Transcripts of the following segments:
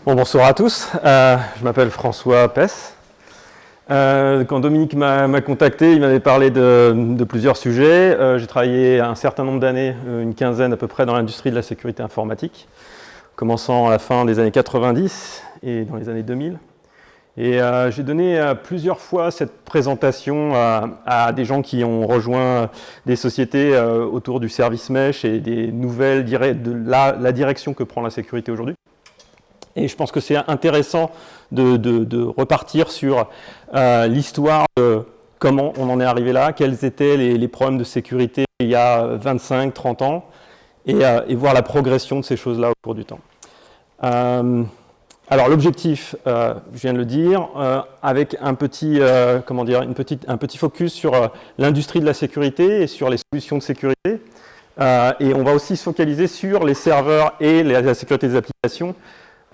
Bon, bonsoir à tous, je m'appelle François Pess. Quand Dominique m'a contacté, il m'avait parlé de plusieurs sujets. J'ai travaillé un certain nombre d'années, une quinzaine à peu près, dans l'industrie de la sécurité informatique, commençant à la fin des années 90 et dans les années 2000. Et j'ai donné plusieurs fois cette présentation à des gens qui ont rejoint des sociétés autour du service mesh et des nouvelles de la direction que prend la sécurité aujourd'hui. Et je pense que c'est intéressant de repartir sur l'histoire de comment on en est arrivé là, quels étaient les problèmes de sécurité il y a 25, 30 ans, et voir la progression de ces choses-là au cours du temps. Alors l'objectif, je viens de le dire, avec un petit focus sur l'industrie de la sécurité et sur les solutions de sécurité. Et on va aussi se focaliser sur les serveurs et la sécurité des applications.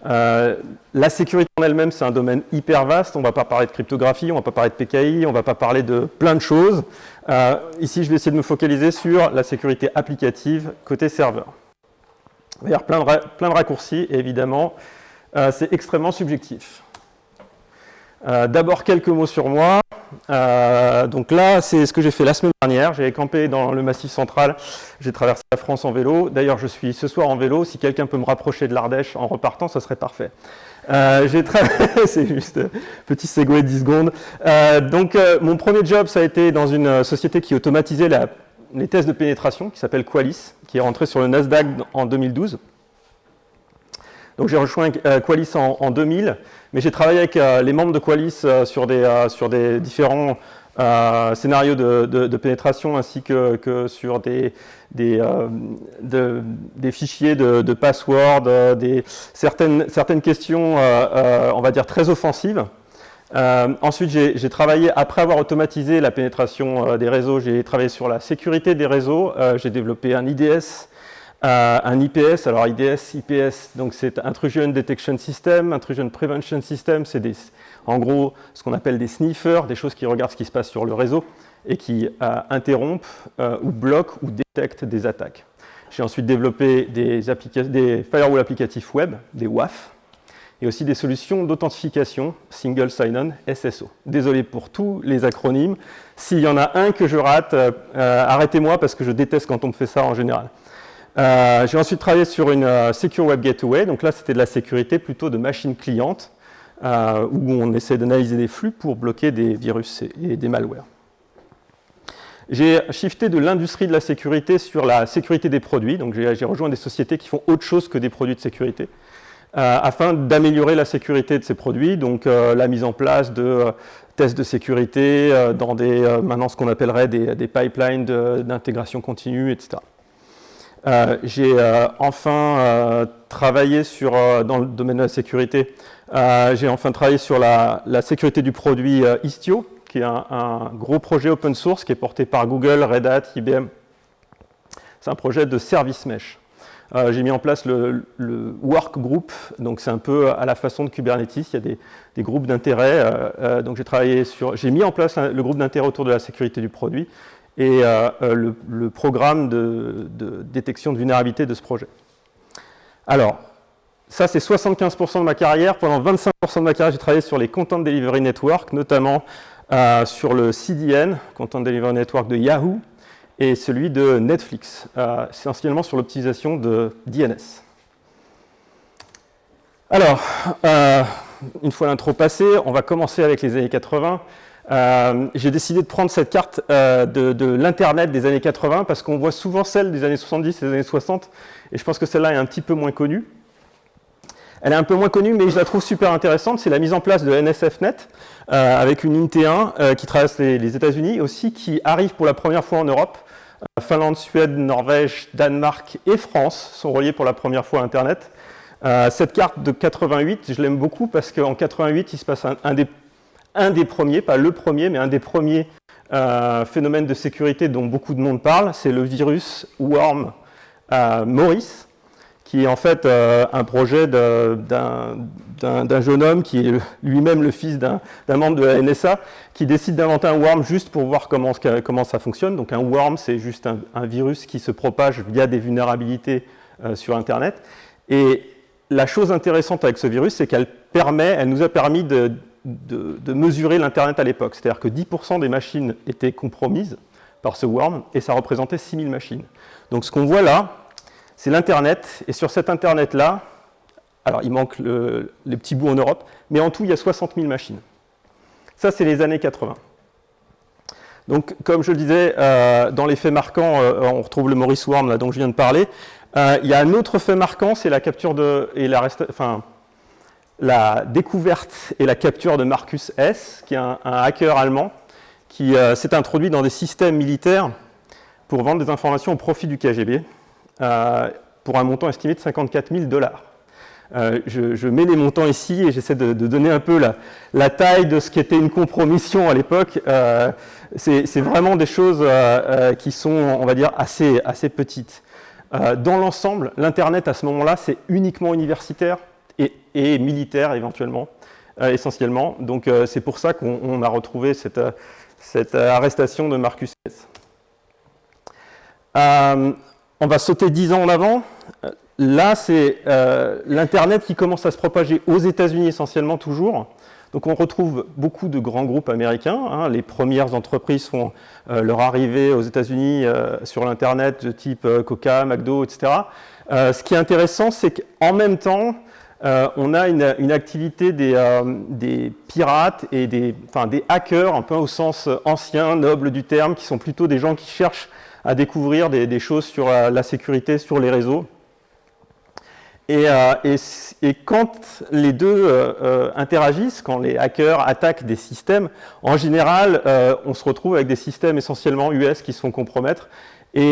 La sécurité en elle-même, c'est un domaine hyper vaste. On ne va pas parler de cryptographie, on ne va pas parler de PKI, on ne va pas parler de plein de choses. Ici, je vais essayer de me focaliser sur la sécurité applicative côté serveur. Il va y avoir plein de raccourcis, et évidemment, c'est extrêmement subjectif. D'abord, quelques mots sur moi. Donc là, c'est ce que j'ai fait la semaine dernière. J'ai campé dans le Massif central. J'ai traversé la France en vélo. D'ailleurs, je suis ce soir en vélo. Si quelqu'un peut me rapprocher de l'Ardèche en repartant, ça serait parfait. C'est juste petit segway de 10 secondes. Mon premier job, ça a été dans une société qui automatisait les tests de pénétration, qui s'appelle Qualys, qui est rentré sur le Nasdaq en 2012. Donc j'ai rejoint Qualys en 2000, mais j'ai travaillé avec les membres de Qualys sur des différents scénarios de pénétration ainsi que sur des fichiers de password, certaines questions, on va dire, très offensives. Ensuite, j'ai travaillé, après avoir automatisé la pénétration des réseaux, j'ai travaillé sur la sécurité des réseaux. J'ai développé un IDS, un IPS. Alors IDS, IPS, donc c'est Intrusion Detection System, Intrusion Prevention System, c'est en gros ce qu'on appelle des sniffers, des choses qui regardent ce qui se passe sur le réseau et qui interrompent ou bloquent ou détectent des attaques. J'ai ensuite développé des firewalls applicatifs web, des WAF, et aussi des solutions d'authentification, Single Sign-On, SSO. Désolé pour tous les acronymes. S'il y en a un que je rate, arrêtez-moi parce que je déteste quand on me fait ça en général. J'ai ensuite travaillé sur une Secure Web Gateway, donc là c'était de la sécurité plutôt de machines clientes, où on essaie d'analyser des flux pour bloquer des virus et des malwares. J'ai shifté de l'industrie de la sécurité sur la sécurité des produits, donc j'ai rejoint des sociétés qui font autre chose que des produits de sécurité, afin d'améliorer la sécurité de ces produits, donc la mise en place de tests de sécurité dans maintenant ce qu'on appellerait des pipelines d'intégration continue, etc. J'ai enfin travaillé dans le domaine de la sécurité, j'ai enfin travaillé sur la sécurité du produit Istio, qui est un gros projet open source qui est porté par Google, Red Hat, IBM. C'est un projet de service mesh. J'ai mis en place le work group, donc c'est un peu à la façon de Kubernetes, il y a des groupes d'intérêt. Donc j'ai mis en place le groupe d'intérêt autour de la sécurité du produit et le programme de détection de vulnérabilité de ce projet. Alors, ça c'est 75% de ma carrière. Pendant 25% de ma carrière, j'ai travaillé sur les Content Delivery Network, notamment sur le CDN, Content Delivery Network de Yahoo, et celui de Netflix, essentiellement sur l'optimisation de DNS. Alors, une fois l'intro passée, on va commencer avec les années 80. J'ai décidé de prendre cette carte de l'Internet des années 80 parce qu'on voit souvent celle des années 70 et des années 60, et je pense que celle-là est un petit peu moins connue. Elle est un peu moins connue, mais je la trouve super intéressante. C'est la mise en place de NSFNet avec une INT1 qui traverse les États-Unis, aussi qui arrive pour la première fois en Europe. Finlande, Suède, Norvège, Danemark et France sont reliés pour la première fois à Internet. Cette carte de 88, je l'aime beaucoup parce qu'en 88, il se passe un des premiers, pas le premier, mais un des premiers phénomènes de sécurité dont beaucoup de monde parle. C'est le virus Worm Morris, qui est en fait un projet d'un jeune homme qui est lui-même le fils d'un membre de la NSA, qui décide d'inventer un worm juste pour voir comment ça fonctionne. Donc un worm, c'est juste un virus qui se propage via des vulnérabilités sur Internet. Et la chose intéressante avec ce virus, c'est qu'elle nous a permis de mesurer l'Internet à l'époque. C'est-à-dire que 10% des machines étaient compromises par ce worm, et ça représentait 6000 machines. Donc ce qu'on voit là, c'est l'Internet, et sur cet Internet-là, alors il manque les petits bouts en Europe, mais en tout, il y a 60 000 machines. Ça, c'est les années 80. Donc, comme je le disais, dans les faits marquants, on retrouve le Morris Worm là, dont je viens de parler. Il y a un autre fait marquant, c'est la capture la découverte et la capture de Marcus Hess, qui est un hacker allemand, qui s'est introduit dans des systèmes militaires pour vendre des informations au profit du KGB, pour un montant estimé de 54 000 $. Je mets les montants ici et j'essaie de donner un peu la taille de ce qui était une compromission à l'époque. C'est vraiment des choses qui sont, on va dire, assez petites. Dans l'ensemble, l'Internet à ce moment-là, c'est uniquement universitaire et militaire éventuellement, essentiellement. Donc c'est pour ça qu'on a retrouvé cette arrestation de Marcus Hess. On va sauter 10 ans en avant. Là, c'est l'Internet qui commence à se propager aux États-Unis essentiellement toujours. Donc on retrouve beaucoup de grands groupes américains. Hein. Les premières entreprises font leur arrivée aux États-Unis sur l'Internet de type Coca, McDo, etc. Ce qui est intéressant, c'est qu'en même temps, on a une activité des pirates et des hackers, un peu au sens ancien, noble du terme, qui sont plutôt des gens qui cherchent à découvrir des choses sur la sécurité, sur les réseaux. Et quand les deux interagissent, quand les hackers attaquent des systèmes, en général, on se retrouve avec des systèmes essentiellement US qui se font compromettre. Et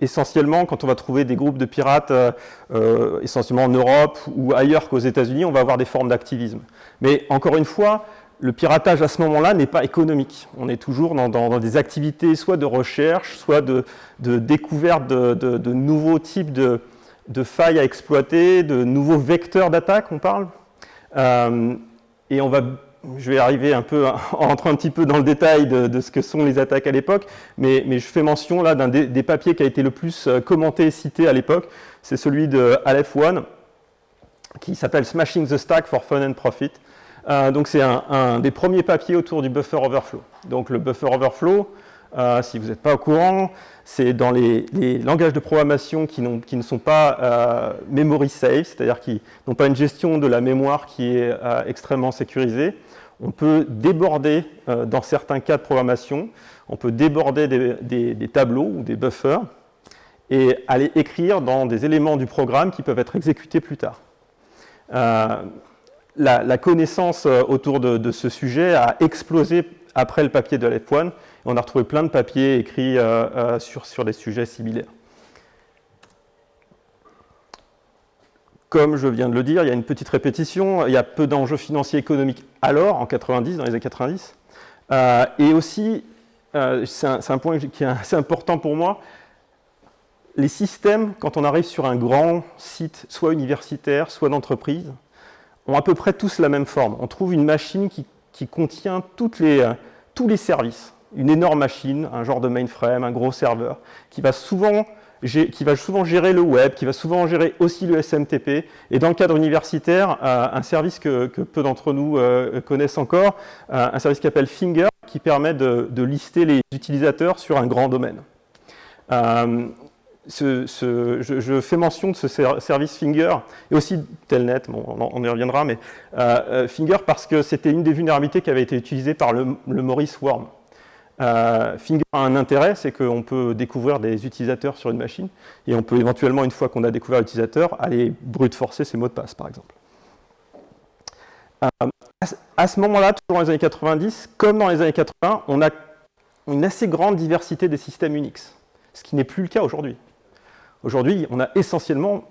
essentiellement, quand on va trouver des groupes de pirates, essentiellement en Europe ou ailleurs qu'aux États-Unis, on va avoir des formes d'activisme. Mais encore une fois, le piratage à ce moment-là n'est pas économique. On est toujours dans des activités soit de recherche, soit de découverte de nouveaux types de failles à exploiter, de nouveaux vecteurs d'attaque, on parle. Et je vais arriver un peu, en rentrant un petit peu dans le détail de ce que sont les attaques à l'époque, mais je fais mention là d'un des papiers qui a été le plus commenté et cité à l'époque, c'est celui de Aleph One, qui s'appelle Smashing the Stack for Fun and Profit. Donc c'est un des premiers papiers autour du buffer overflow. Donc le buffer overflow, si vous n'êtes pas au courant, c'est dans les langages de programmation qui ne sont pas memory safe, c'est-à-dire qui n'ont pas une gestion de la mémoire qui est extrêmement sécurisée. On peut déborder, dans certains cas de programmation, on peut déborder des tableaux ou des buffers et aller écrire dans des éléments du programme qui peuvent être exécutés plus tard. La connaissance autour de ce sujet a explosé après le papier de Aleph One. On a retrouvé plein de papiers écrits sur des sujets similaires. Comme je viens de le dire, il y a une petite répétition, il y a peu d'enjeux financiers et économiques alors, en 90, dans les années 90. Et aussi, c'est un point qui est assez important pour moi, les systèmes, quand on arrive sur un grand site, soit universitaire, soit d'entreprise, ont à peu près tous la même forme. On trouve une machine qui contient tous les services. Une énorme machine, un genre de mainframe, un gros serveur, qui va souvent gérer le web, qui va souvent gérer aussi le SMTP. Et dans le cadre universitaire, un service que peu d'entre nous connaissent encore, un service qui s'appelle Finger, qui permet de lister les utilisateurs sur un grand domaine. Je fais mention de ce service Finger, et aussi Telnet, bon, on y reviendra, mais Finger parce que c'était une des vulnérabilités qui avait été utilisée par le Morris Worm. Finger a un intérêt, c'est qu'on peut découvrir des utilisateurs sur une machine, et on peut éventuellement, une fois qu'on a découvert l'utilisateur, aller brute forcer ses mots de passe, par exemple. À ce moment-là, toujours dans les années 90, comme dans les années 80, on a une assez grande diversité des systèmes Unix, ce qui n'est plus le cas aujourd'hui. Aujourd'hui, on a essentiellement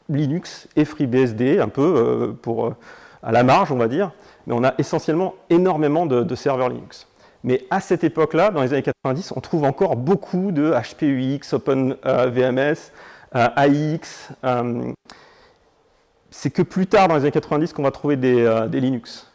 Linux et FreeBSD, un peu à la marge, on va dire, mais on a essentiellement énormément de serveurs Linux. Mais à cette époque-là, dans les années 90, on trouve encore beaucoup de HPUX, OpenVMS, AIX. C'est que plus tard, dans les années 90, qu'on va trouver des Linux.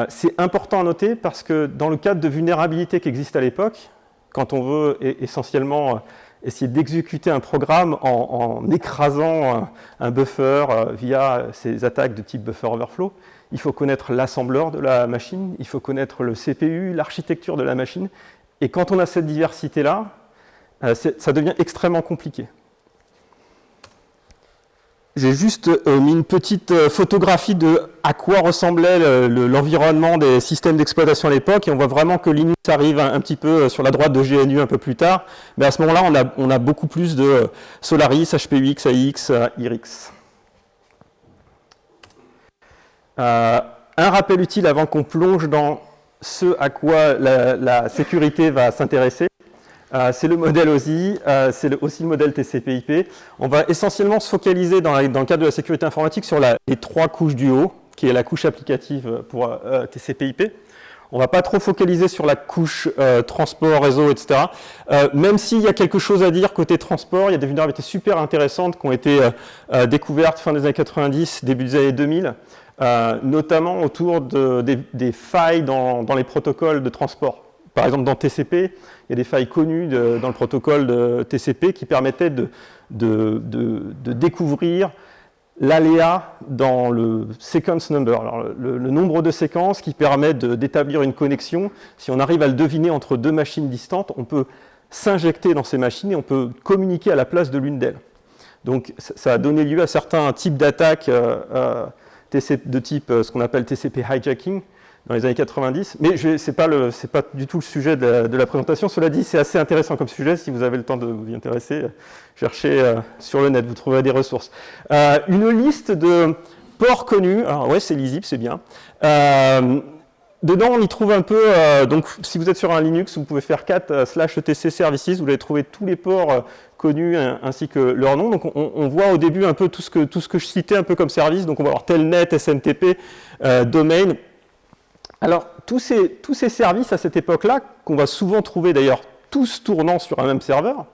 C'est important à noter parce que dans le cadre de vulnérabilité qui existe à l'époque, quand on veut essentiellement essayer d'exécuter un programme en écrasant un buffer via ces attaques de type buffer overflow. Il faut connaître l'assembleur de la machine, il faut connaître le CPU, l'architecture de la machine. Et quand on a cette diversité-là, ça devient extrêmement compliqué. J'ai juste mis une petite photographie de à quoi ressemblait l'environnement des systèmes d'exploitation à l'époque, et on voit vraiment que Linux arrive un petit peu sur la droite de GNU un peu plus tard, mais à ce moment-là, on a beaucoup plus de Solaris, HPUX, AIX, IRIX. Un rappel utile avant qu'on plonge dans ce à quoi la sécurité va s'intéresser. C'est le modèle OSI, c'est aussi le modèle TCP/IP. On va essentiellement se focaliser dans le cadre de la sécurité informatique sur les 3 couches du haut, qui est la couche applicative pour TCP/IP. On ne va pas trop focaliser sur la couche transport, réseau, etc. Même s'il y a quelque chose à dire côté transport, il y a des vulnérabilités super intéressantes qui ont été découvertes fin des années 90, début des années 2000, notamment autour des failles dans les protocoles de transport. Par exemple, dans TCP, il y a des failles connues dans le protocole de TCP qui permettaient de découvrir l'aléa dans le sequence number, alors le nombre de séquences qui permet d'établir une connexion. Si on arrive à le deviner entre 2 machines distantes, on peut s'injecter dans ces machines et on peut communiquer à la place de l'une d'elles. Donc ça a donné lieu à certains types d'attaques de type ce qu'on appelle TCP hijacking dans les années 90, mais ce n'est pas du tout le sujet de la présentation. Cela dit, c'est assez intéressant comme sujet. Si vous avez le temps de vous y intéresser, cherchez sur le net, vous trouverez des ressources. Une liste de ports connus. Alors ouais, c'est lisible, c'est bien. Dedans, on y trouve un peu, donc si vous êtes sur un Linux, vous pouvez faire /etc services, vous allez trouver tous les ports connus ainsi que leur nom. Donc on voit au début un peu tout ce que je citais un peu comme service. Donc on va avoir Telnet, SMTP, Domain. Alors, tous ces services à cette époque-là, qu'on va souvent trouver d'ailleurs tous tournant sur un même serveur,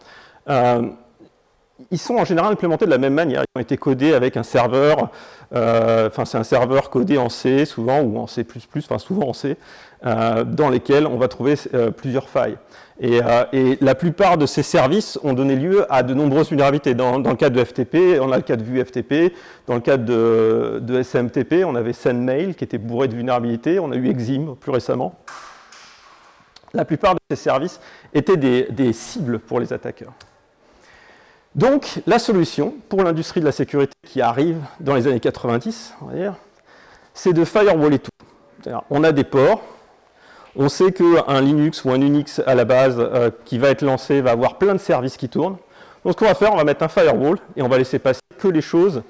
ils sont en général implémentés de la même manière. Ils ont été codés avec un serveur, c'est un serveur codé en C souvent, ou en C++, enfin souvent en C, dans lesquels on va trouver plusieurs failles. Et la plupart de ces services ont donné lieu à de nombreuses vulnérabilités. Dans le cas de FTP, on a le cas de Vue FTP. Dans le cas de SMTP, on avait SendMail qui était bourré de vulnérabilités. On a eu Exim plus récemment. La plupart de ces services étaient des cibles pour les attaqueurs. Donc, la solution pour l'industrie de la sécurité qui arrive dans les années 90, on va dire, c'est de firewaller tout. C'est-à-dire, on a des ports. On sait qu'un Linux ou un Unix à la base qui va être lancé va avoir plein de services qui tournent. Donc ce qu'on va faire, on va mettre un firewall et on va laisser passer que les choses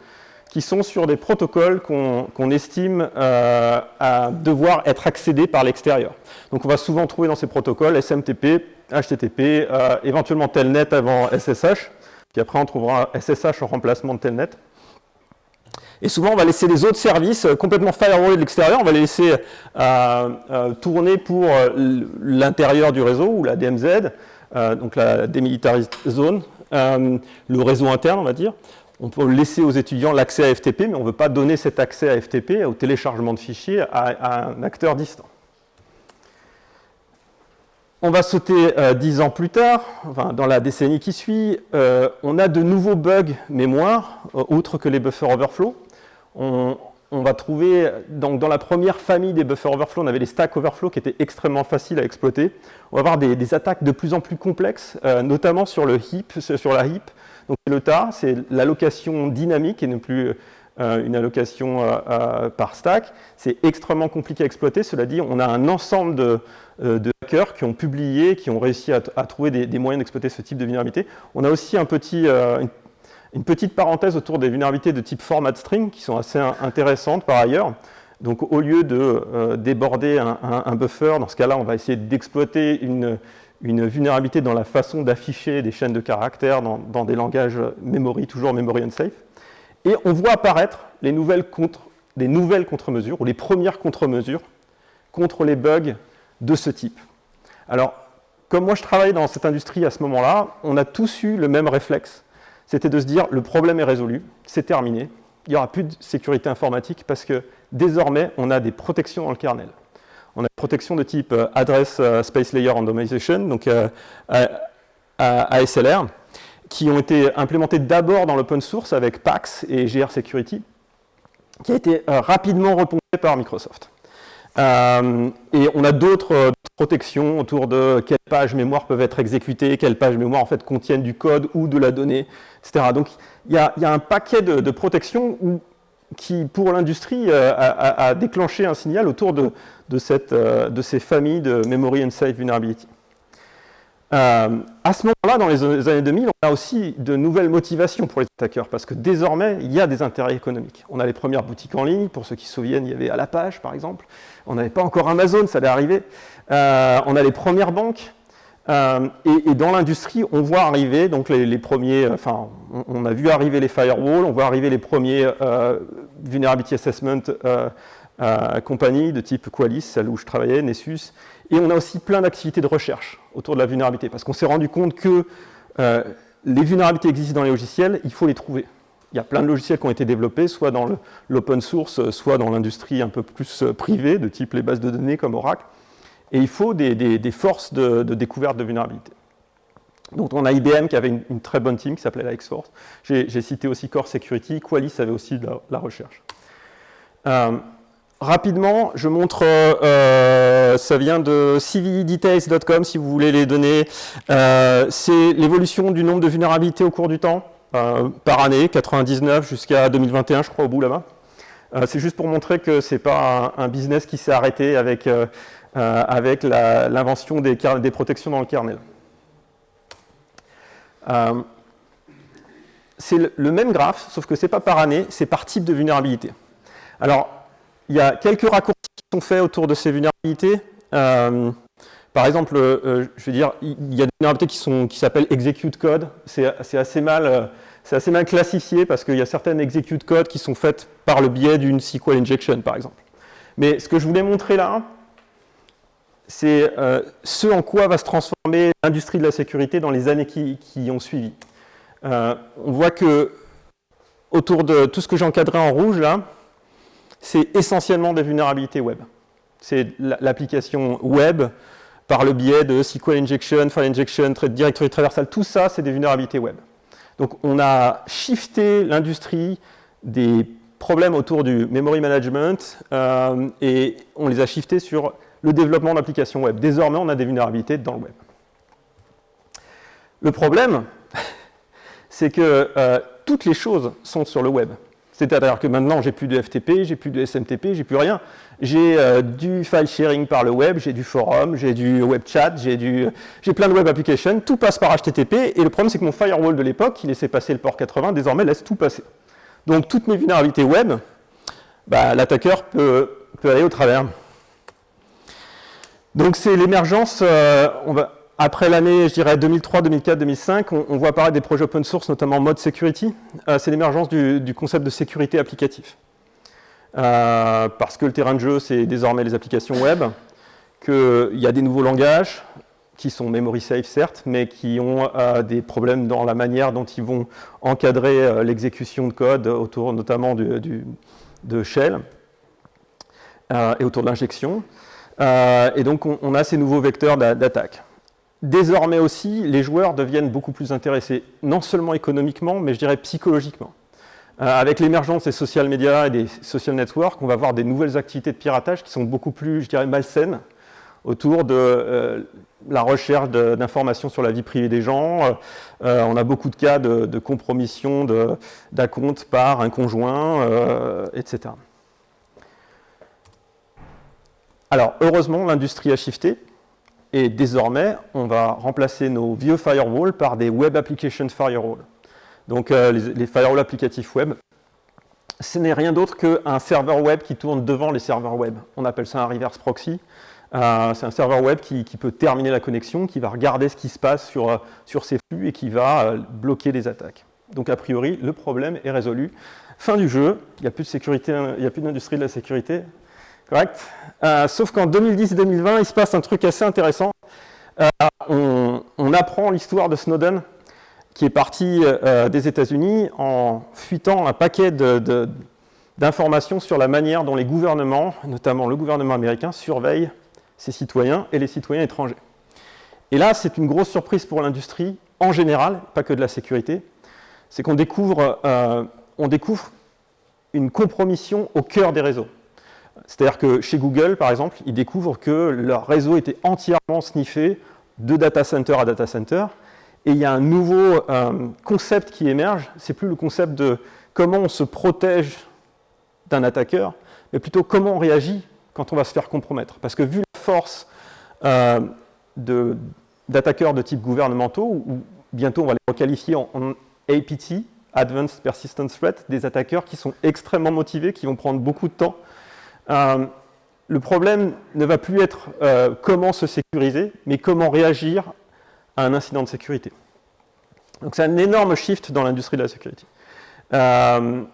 qui sont sur des protocoles qu'on estime à devoir être accédés par l'extérieur. Donc on va souvent trouver dans ces protocoles SMTP, HTTP, éventuellement Telnet avant SSH, puis après on trouvera SSH en remplacement de Telnet. Et souvent, on va laisser les autres services complètement firewallés de l'extérieur, on va les laisser tourner pour l'intérieur du réseau, ou la DMZ, donc la Demilitarized Zone, le réseau interne, on va dire. On peut laisser aux étudiants l'accès à FTP, mais on ne veut pas donner cet accès à FTP, au téléchargement de fichiers, à un acteur distant. On va sauter 10 ans plus tard, enfin, dans la décennie qui suit, on a de nouveaux bugs mémoire, outre que les buffers overflow. On va trouver, donc, dans la première famille des buffers overflow, on avait les stack overflow qui étaient extrêmement faciles à exploiter. On va avoir des attaques de plus en plus complexes, notamment sur la heap. Donc le tas, c'est l'allocation dynamique et non plus une allocation par stack. C'est extrêmement compliqué à exploiter. Cela dit, on a un ensemble de hackers qui ont publié, qui ont réussi à trouver des moyens d'exploiter ce type de vulnérabilité. On a aussi une petite parenthèse autour des vulnérabilités de type format string qui sont assez intéressantes par ailleurs. Donc au lieu de déborder un buffer, dans ce cas-là, on va essayer d'exploiter une vulnérabilité dans la façon d'afficher des chaînes de caractères dans des langages memory, toujours memory unsafe. Et on voit apparaître des nouvelles contre-mesures, ou les premières contre-mesures contre les bugs de ce type. Alors, comme moi je travaillais dans cette industrie à ce moment-là, on a tous eu le même réflexe. C'était de se dire, le problème est résolu, c'est terminé, il n'y aura plus de sécurité informatique parce que désormais, on a des protections dans le kernel. On a des protections de type Address Space Layer Randomization, donc ASLR. qui ont été implémentés d'abord dans l'open source avec Pax et GR Security, qui a été rapidement repompé par Microsoft. Et on a d'autres protections autour de quelles pages mémoire peuvent être exécutées, quelles pages mémoire en fait contiennent du code ou de la donnée, etc. Donc il y a un paquet de protections qui, pour l'industrie, a déclenché un signal autour de ces familles de Memory and Safe Vulnerability. À ce moment-là, dans les années 2000, on a aussi de nouvelles motivations pour les attaqueurs, parce que désormais, il y a des intérêts économiques. On a les premières boutiques en ligne, pour ceux qui se souviennent, il y avait À la page, par exemple. On n'avait pas encore Amazon, ça allait arriver. On a les premières banques. Et dans l'industrie, on voit arriver donc les premiers, on a vu arriver les firewalls, on voit arriver les premiers vulnerability assessment compagnies de type Qualys, celle où je travaillais, Nessus. Et on a aussi plein d'activités de recherche autour de la vulnérabilité, parce qu'on s'est rendu compte que les vulnérabilités existent dans les logiciels, il faut les trouver. Il y a plein de logiciels qui ont été développés, soit dans l'open source, soit dans l'industrie un peu plus privée, de type les bases de données comme Oracle. Et il faut des forces de découverte de vulnérabilité. Donc on a IBM qui avait une très bonne team qui s'appelait la X-Force. J'ai cité aussi Core Security, Qualys avait aussi de la recherche. Rapidement, je montre, ça vient de cvdetails.com si vous voulez les données. C'est l'évolution du nombre de vulnérabilités au cours du temps, par année, 99 jusqu'à 2021, je crois, au bout là-bas. C'est juste pour montrer que ce n'est pas un business qui s'est arrêté avec l'invention des protections dans le kernel. C'est le même graphe, sauf que ce n'est pas par année, c'est par type de vulnérabilité. Alors, il y a quelques raccourcis qui sont faits autour de ces vulnérabilités. Par exemple, je veux dire, il y a des vulnérabilités qui s'appellent execute code. C'est assez mal classifié parce qu'il y a certaines execute code qui sont faites par le biais d'une SQL injection, par exemple. Mais ce que je voulais montrer là, c'est ce en quoi va se transformer l'industrie de la sécurité dans les années qui ont suivi. On voit que autour de tout ce que j'ai encadré en rouge là, c'est essentiellement des vulnérabilités web. C'est l'application web par le biais de SQL injection, file injection, directory traversal, tout ça, c'est des vulnérabilités web. Donc on a shifté l'industrie des problèmes autour du memory management et on les a shiftés sur le développement d'applications web. Désormais, on a des vulnérabilités dans le web. Le problème, c'est que toutes les choses sont sur le web. C'est-à-dire que maintenant, j'ai plus de FTP, j'ai plus de SMTP, j'ai plus rien. J'ai du file sharing par le web, j'ai du forum, j'ai du web chat, j'ai plein de web applications, tout passe par HTTP, et le problème, c'est que mon firewall de l'époque, qui laissait passer le port 80, désormais laisse tout passer. Donc, toutes mes vulnérabilités web, l'attaqueur peut aller au travers. Donc, c'est l'émergence, après l'année, je dirais 2003, 2004, 2005, on voit apparaître des projets open source, notamment Mode Security. C'est l'émergence du concept de sécurité applicative. Parce que le terrain de jeu, c'est désormais les applications web, qu'il y a des nouveaux langages, qui sont memory safe certes, mais qui ont des problèmes dans la manière dont ils vont encadrer l'exécution de code autour notamment de shell et autour de l'injection. Et donc on a ces nouveaux vecteurs d'attaque. Désormais aussi, les joueurs deviennent beaucoup plus intéressés, non seulement économiquement, mais je dirais psychologiquement. Avec l'émergence des social media et des social networks, on va voir des nouvelles activités de piratage qui sont beaucoup plus, je dirais, malsaines, autour de la recherche d'informations sur la vie privée des gens. On a beaucoup de cas de compromission d'acomptes par un conjoint, etc. Alors, heureusement, l'industrie a shifté. Et désormais, on va remplacer nos vieux firewalls par des Web Application Firewall. Donc les firewalls applicatifs web, ce n'est rien d'autre qu'un serveur web qui tourne devant les serveurs web. On appelle ça un reverse proxy. C'est un serveur web qui peut terminer la connexion, qui va regarder ce qui se passe sur ses flux et qui va bloquer les attaques. Donc a priori, le problème est résolu. Fin du jeu, il n'y a plus de sécurité, il n'y a plus d'industrie de la sécurité. Correct. Sauf qu'en 2010-2020, il se passe un truc assez intéressant. On apprend l'histoire de Snowden, qui est parti des États-Unis en fuitant un paquet d'informations sur la manière dont les gouvernements, notamment le gouvernement américain, surveillent ses citoyens et les citoyens étrangers. Et là, c'est une grosse surprise pour l'industrie. en général, pas que de la sécurité, c'est qu'on découvre, une compromission au cœur des réseaux. C'est-à-dire que chez Google, par exemple, ils découvrent que leur réseau était entièrement sniffé de data center à data center. Et il y a un nouveau concept qui émerge. C'est plus le concept de comment on se protège d'un attaqueur, mais plutôt comment on réagit quand on va se faire compromettre. Parce que vu la force d'attaqueurs de type gouvernementaux, ou bientôt on va les requalifier en APT, Advanced Persistent Threat, des attaqueurs qui sont extrêmement motivés, qui vont prendre beaucoup de temps. Le problème ne va plus être comment se sécuriser, mais comment réagir à un incident de sécurité. Donc c'est un énorme shift dans l'industrie de la sécurité. On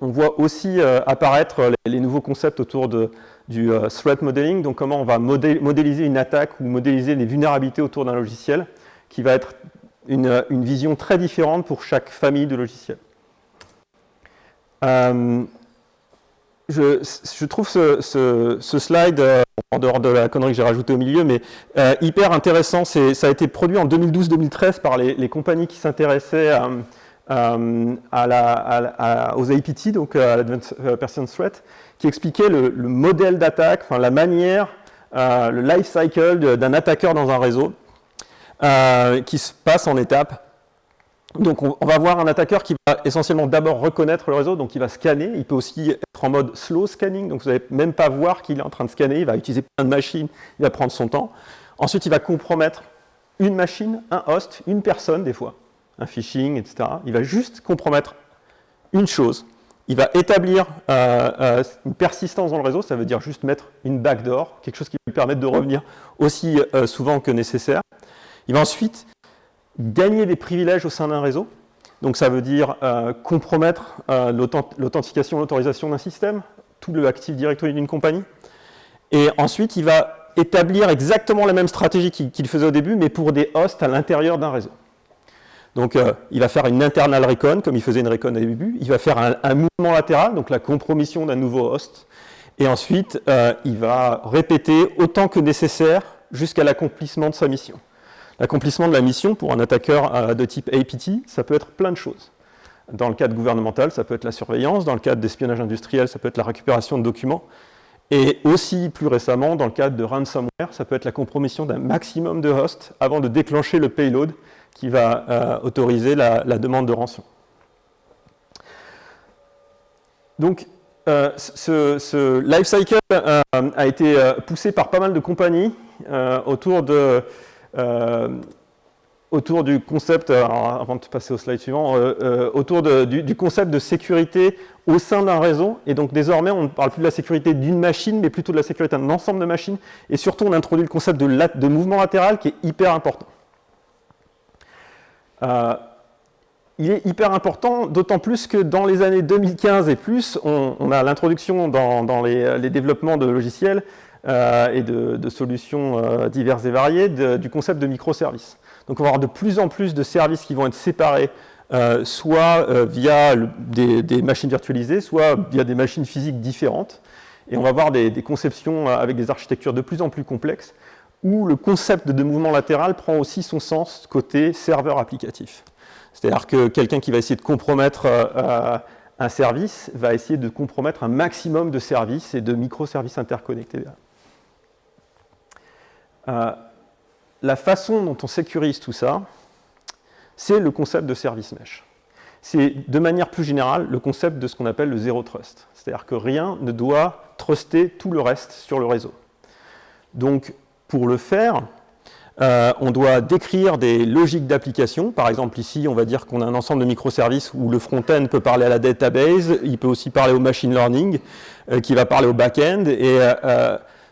voit aussi apparaître les nouveaux concepts autour du threat modeling, donc comment on va modéliser une attaque ou modéliser les vulnérabilités autour d'un logiciel, qui va être une vision très différente pour chaque famille de logiciels. Je trouve ce slide, en dehors de la connerie que j'ai rajoutée au milieu, mais hyper intéressant. Ça a été produit en 2012-2013 par les compagnies qui s'intéressaient aux APT, donc à l'Advanced Persistent Threat, qui expliquait le modèle d'attaque, enfin, la manière, le life cycle d'un attaqueur dans un réseau, qui se passe en étapes. Donc on va voir un attaqueur qui va essentiellement d'abord reconnaître le réseau, donc il va scanner. Il peut aussi être en mode slow scanning, donc vous n'allez même pas voir qu'il est en train de scanner. Il va utiliser plein de machines, il va prendre son temps. Ensuite, il va compromettre une machine, un host, une personne des fois, un phishing, etc. Il va juste compromettre une chose. Il va établir une persistance dans le réseau, ça veut dire juste mettre une backdoor, quelque chose qui va lui permettre de revenir aussi souvent que nécessaire. Il va ensuite gagner des privilèges au sein d'un réseau. Donc ça veut dire compromettre l'authentification, l'autorisation d'un système, tout le Active Directory d'une compagnie. Et ensuite, il va établir exactement la même stratégie qu'il faisait au début, mais pour des hosts à l'intérieur d'un réseau. Donc il va faire une internal recon, comme il faisait une recon au début. Il va faire un mouvement latéral, donc la compromission d'un nouveau host. Et ensuite, il va répéter autant que nécessaire jusqu'à l'accomplissement de sa mission. L'accomplissement de la mission pour un attaqueur de type APT, ça peut être plein de choses. Dans le cadre gouvernemental, ça peut être la surveillance. Dans le cadre d'espionnage industriel, ça peut être la récupération de documents. Et aussi, plus récemment, dans le cadre de ransomware, ça peut être la compromission d'un maximum de hosts avant de déclencher le payload qui va autoriser la demande de rançon. Donc, ce life cycle a été poussé par pas mal de compagnies autour du concept, alors avant de passer au slide suivant, autour du concept de sécurité au sein d'un réseau. Et donc désormais, on ne parle plus de la sécurité d'une machine, mais plutôt de la sécurité d'un ensemble de machines. Et surtout, on introduit le concept de mouvement latéral qui est hyper important. Il est hyper important, d'autant plus que dans les années 2015 et plus, on a l'introduction dans les développements de logiciels et de solutions diverses et variées du concept de microservices. Donc on va avoir de plus en plus de services qui vont être séparés, soit via des machines virtualisées, soit via des machines physiques différentes. Et on va avoir des conceptions avec des architectures de plus en plus complexes, où le concept de mouvement latéral prend aussi son sens côté serveur applicatif. C'est-à-dire que quelqu'un qui va essayer de compromettre un service va essayer de compromettre un maximum de services et de microservices interconnectés. La façon dont on sécurise tout ça, c'est le concept de service mesh. C'est de manière plus générale le concept de ce qu'on appelle le zero trust. C'est-à-dire que rien ne doit truster tout le reste sur le réseau. Donc, pour le faire, on doit décrire des logiques d'application. Par exemple, ici, on va dire qu'on a un ensemble de microservices où le front-end peut parler à la database, il peut aussi parler au machine learning, qui va parler au back-end. Et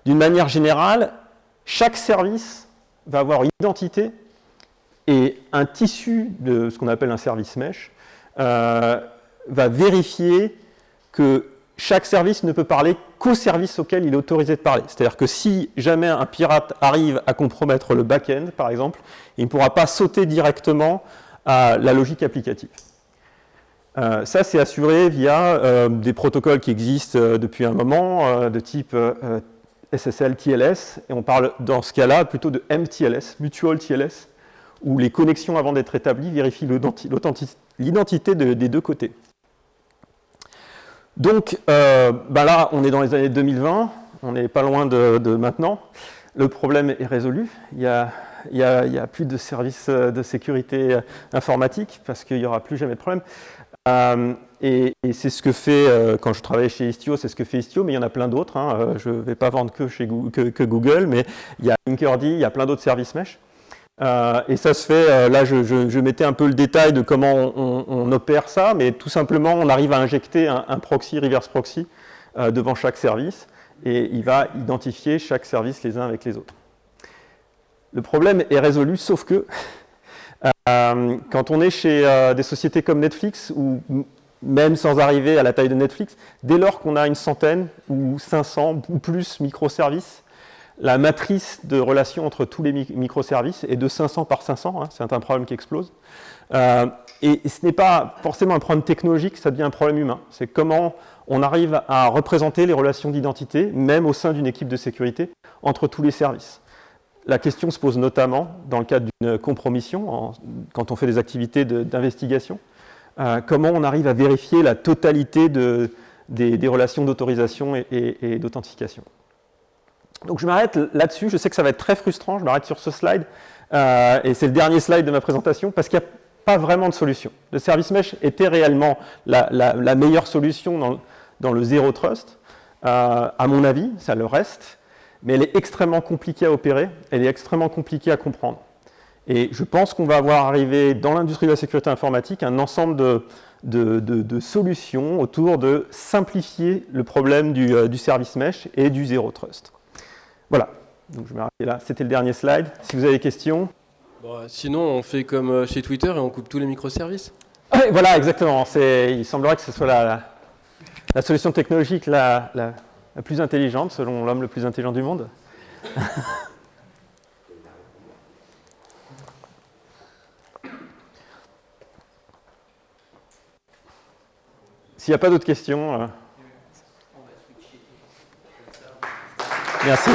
d'une manière générale, chaque service va avoir une identité et un tissu de ce qu'on appelle un service mesh va vérifier que chaque service ne peut parler qu'au service auquel il est autorisé de parler. C'est-à-dire que si jamais un pirate arrive à compromettre le back-end, par exemple, il ne pourra pas sauter directement à la logique applicative. Ça, c'est assuré via des protocoles qui existent depuis un moment, de type SSL, TLS, et on parle dans ce cas-là plutôt de MTLS, Mutual TLS, où les connexions avant d'être établies vérifient l'identité des deux côtés. Donc là, on est dans les années 2020, on n'est pas loin de maintenant. Le problème est résolu. Il n'y a plus de services de sécurité informatique parce qu'il n'y aura plus jamais de problème. Et c'est ce que fait, quand je travaillais chez Istio, c'est ce que fait Istio, mais il y en a plein d'autres. Hein. Je ne vais pas vendre que Google, mais il y a Linkerd, il y a plein d'autres services mesh. Et ça se fait, là je mettais un peu le détail de comment on opère ça, mais tout simplement on arrive à injecter un proxy, reverse proxy, devant chaque service, et il va identifier chaque service les uns avec les autres. Le problème est résolu, sauf que quand on est chez des sociétés comme Netflix, ou même sans arriver à la taille de Netflix, dès lors qu'on a une centaine ou 500 ou plus microservices, la matrice de relation entre tous les microservices est de 500 par 500, hein, c'est un problème qui explose. Et ce n'est pas forcément un problème technologique, ça devient un problème humain. C'est comment on arrive à représenter les relations d'identité, même au sein d'une équipe de sécurité, entre tous les services. La question se pose notamment dans le cadre d'une compromission, quand on fait des activités d'investigation. Comment on arrive à vérifier la totalité des relations d'autorisation et d'authentification. Donc je m'arrête là-dessus, je sais que ça va être très frustrant, je m'arrête sur ce slide, et c'est le dernier slide de ma présentation, parce qu'il n'y a pas vraiment de solution. Le service mesh était réellement la meilleure solution dans le Zero Trust, à mon avis, ça le reste, mais elle est extrêmement compliquée à opérer, elle est extrêmement compliquée à comprendre. Et je pense qu'on va avoir arrivé dans l'industrie de la sécurité informatique un ensemble de solutions autour de simplifier le problème du service mesh et du Zero Trust. Voilà, donc je vais m'arrêter là. C'était le dernier slide. Si vous avez des questions. Bon, sinon, on fait comme chez Twitter et on coupe tous les microservices. Oui, voilà, exactement. Il semblerait que ce soit la solution technologique la plus intelligente, selon l'homme le plus intelligent du monde. S'il n'y a pas d'autres questions. Merci.